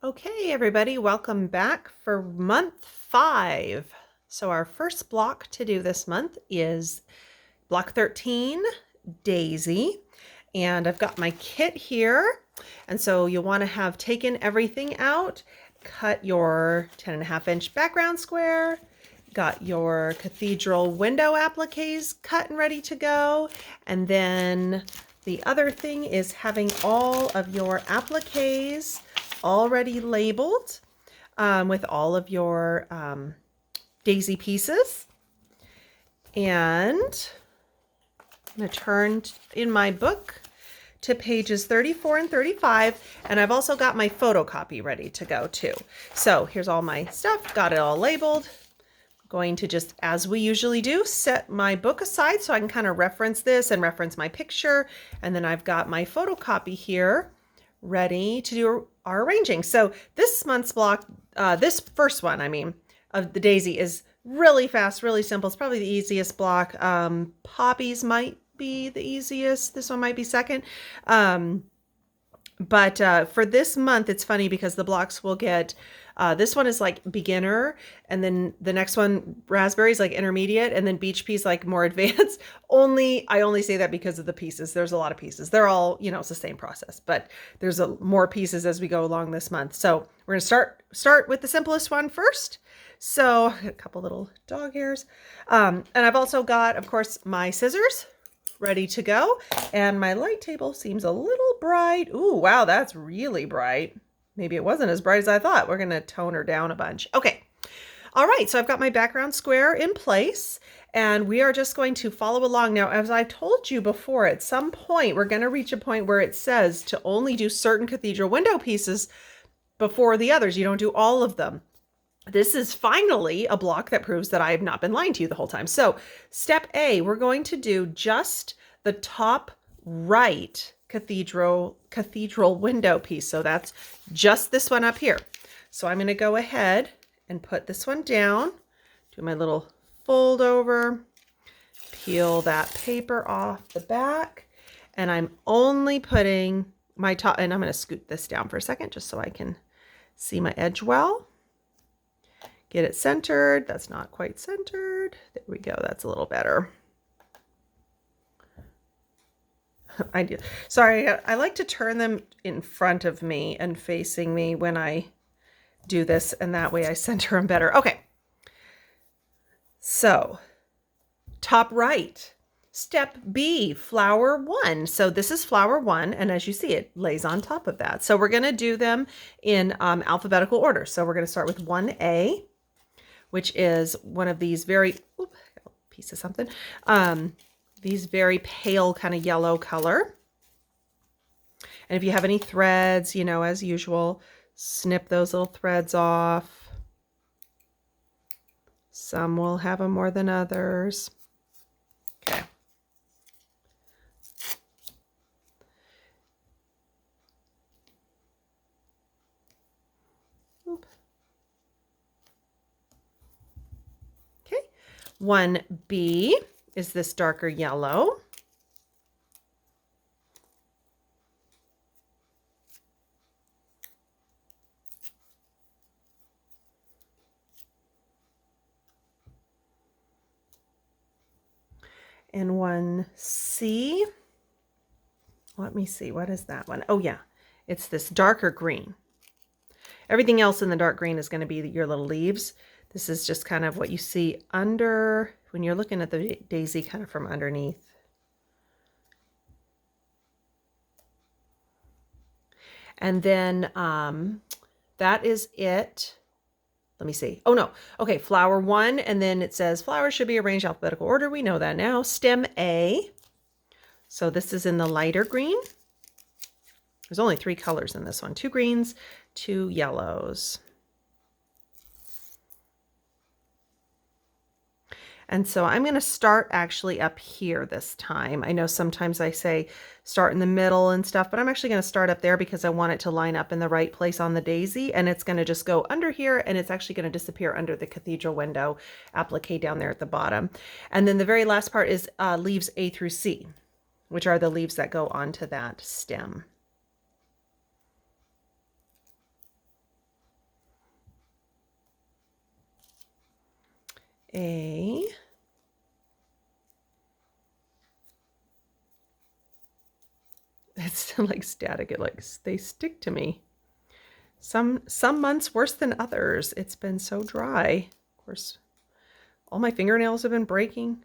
Okay, everybody, welcome back for month 5. So our first block to do this month is block 13, Daisy. And I've got my kit here. And so you'll want to have taken everything out, cut your 10.5-inch background square, got your cathedral window appliques cut and ready to go. And then the other thing is having all of your appliques already labeled with all of your daisy pieces. And I'm going to turn in my book to pages 34 and 35, and I've also got my photocopy ready to go too. So here's all my stuff, got it all labeled. Going to just, as we usually do, set my book aside so I can kind of reference this and reference my picture. And then I've got my photocopy here ready to do our arranging. So this month's block, this first one, of the daisy is really fast, really simple. It's probably the easiest block. Poppies might be the easiest. This one might be second. But for this month, it's funny because the blocks will get, this one is like beginner, and then the next one, raspberries, like intermediate, and then beach peas, like more advanced. I only say that because of the pieces. There's a lot of pieces. They're all, it's the same process, but there's more pieces as we go along this month. So we're going to start with the simplest one first. So a couple little dog hairs. And I've also got, of course, my scissors ready to go. And my light table seems a little bright. Ooh, wow, that's really bright. Maybe it wasn't as bright as I thought. We're going to tone her down a bunch. Okay. All right. So I've got my background square in place, and we are just going to follow along. Now, as I told you before, at some point, we're going to reach a point where it says to only do certain cathedral window pieces before the others. You don't do all of them. This is finally a block that proves that I have not been lying to you the whole time. So step A, we're going to do just the top right cathedral window piece. So that's just this one up here. So I'm going to go ahead and put this one down, do my little fold over, peel that paper off the back, and I'm only putting my top, and I'm going to scoot this down for a second just so I can see my edge well. Get it centered. That's not quite centered. There we go. That's a little better. I do. Sorry, I like to turn them in front of me and facing me when I do this, and that way I center them better. Okay. So, top right. Step B, flower 1. So this is flower 1, and as you see, it lays on top of that. So we're going to do them in alphabetical order. So we're going to start with 1A, which is one of these very, piece of something, these very pale kind of yellow color. And if you have any threads, as usual, snip those little threads off. Some will have them more than others. Okay. Okay. 1B is this darker yellow. And 1C, let me see, what is that one? Oh yeah, it's this darker green. Everything else in the dark green is going to be your little leaves. This is just kind of what you see under, when you're looking at the daisy kind of from underneath. And then that is it. Let me see. Oh, no. Okay, flower 1, and then it says flowers should be arranged alphabetical order. We know that now. Stem A. So this is in the lighter green. There's only 3 colors in this one. 2 greens, 2 yellows. And so I'm going to start actually up here this time. I know sometimes I say start in the middle and stuff, but I'm actually going to start up there because I want it to line up in the right place on the daisy. And it's going to just go under here, and it's actually going to disappear under the cathedral window applique down there at the bottom. And then the very last part is leaves A through C, which are the leaves that go onto that stem. A. It's like static. It like they stick to me. Some months worse than others. It's been so dry. Of course, all my fingernails have been breaking.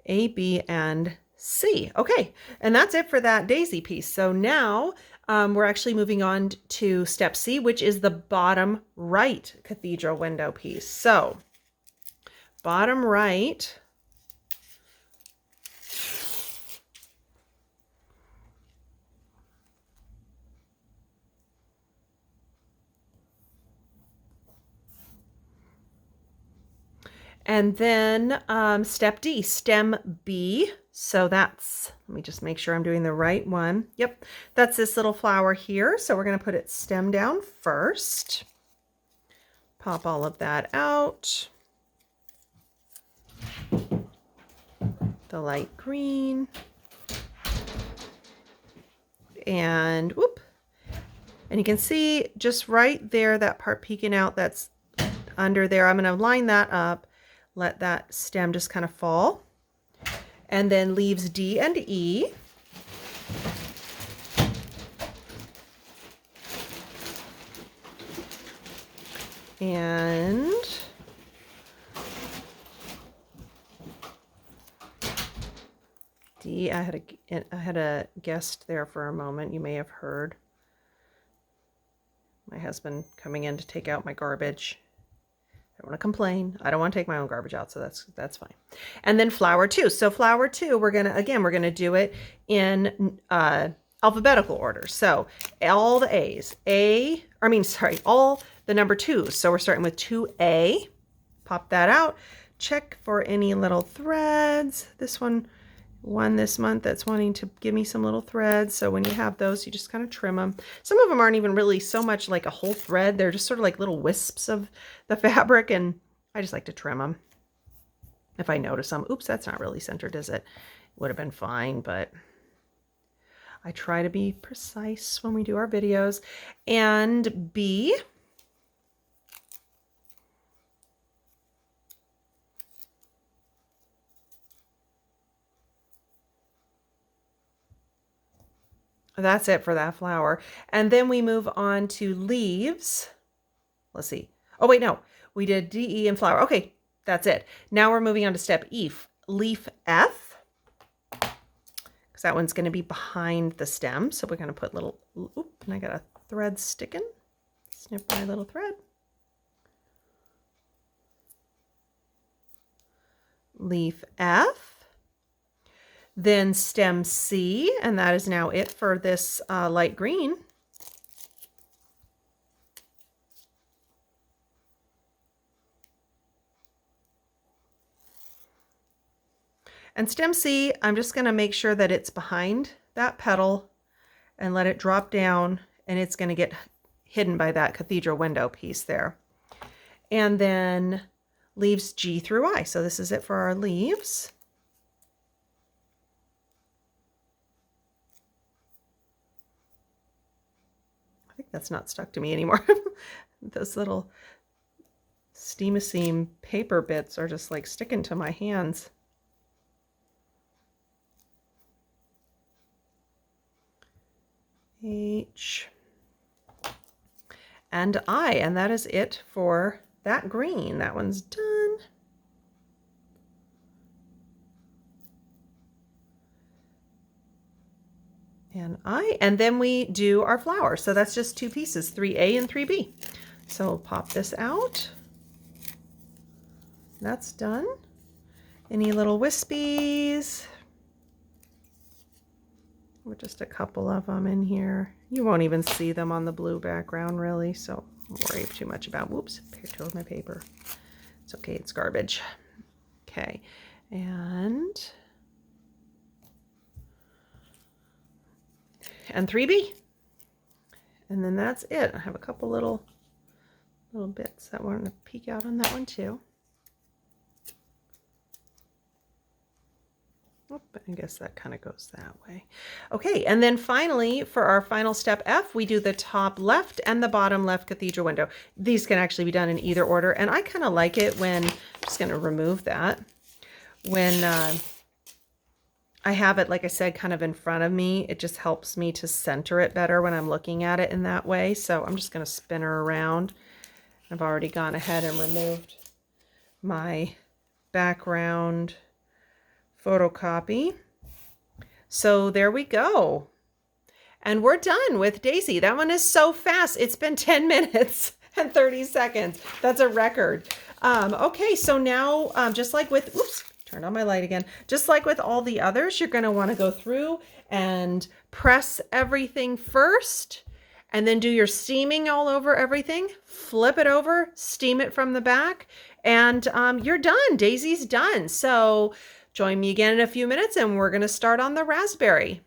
A, B, and C. Okay, and that's it for that daisy piece. So now we're actually moving on to step C, which is the bottom right cathedral window piece. So bottom right, and then step D, stem B. So that's, let me just make sure I'm doing the right one. Yep, that's this little flower here. So we're going to put its stem down first. Pop all of that out. The light green. And whoop. And you can see just right there, that part peeking out that's under there. I'm going to line that up, let that stem just kind of fall. And then leaves D and E. And D, I had a guest there for a moment. You may have heard my husband coming in to take out my garbage. I don't want to complain. I don't want to take my own garbage out, so that's fine. And then flower 2. So flower 2, we're gonna do it in alphabetical order. So all the A's, all the number 2s. So we're starting with 2A. Pop that out. Check for any little threads. This one this month that's wanting to give me some little threads. So when you have those, you just kind of trim them. Some of them aren't even really so much like a whole thread. They're just sort of like little wisps of the fabric, and I just like to trim them if I notice them. Oops, that's not really centered, is it? Would have been fine, but I try to be precise when we do our videos. And B. That's it for that flower. And then we move on to leaves. Let's see. Oh, wait, no. We did D, E, and flower. Okay, that's it. Now we're moving on to step E, leaf F. Because that one's going to be behind the stem. So we're going to put little, oop, and I got a thread sticking. Snip my little thread. Leaf F. Then stem C, and that is now it for this light green. And stem C, I'm just going to make sure that it's behind that petal and let it drop down, and it's going to get hidden by that cathedral window piece there. And then leaves G through I. So this is it for our leaves. I think that's not stuck to me anymore. Those little steam paper bits are just like sticking to my hands. H and I, and that is it for that green. That one's done. And I, and then we do our flower. So that's just 2 pieces, 3A and 3B. So we'll pop this out. That's done. Any little wispies? With just a couple of them in here. You won't even see them on the blue background really, so don't worry too much about, whoops, two of my paper. It's okay, it's garbage. Okay, and 3B. And then that's it. I have a couple little bits that want to peek out on that one too. Oh, I guess that kind of goes that way. Okay, and then finally, for our final step F, we do the top left and the bottom left cathedral window. These can actually be done in either order, and I kind of like it when, I'm just going to remove that, when I have it, like I said, kind of in front of me. It just helps me to center it better when I'm looking at it in that way. So I'm just going to spin her around. I've already gone ahead and removed my background photocopy. So there we go. And we're done with Daisy. That one is so fast. It's been 10 minutes and 30 seconds. That's a record. Okay, so now just like with, oops, turned on my light again. Just like with all the others, you're going to want to go through and press everything first, and then do your steaming all over everything. Flip it over, steam it from the back, and you're done. Daisy's done. So join me again in a few minutes and we're going to start on the raspberry.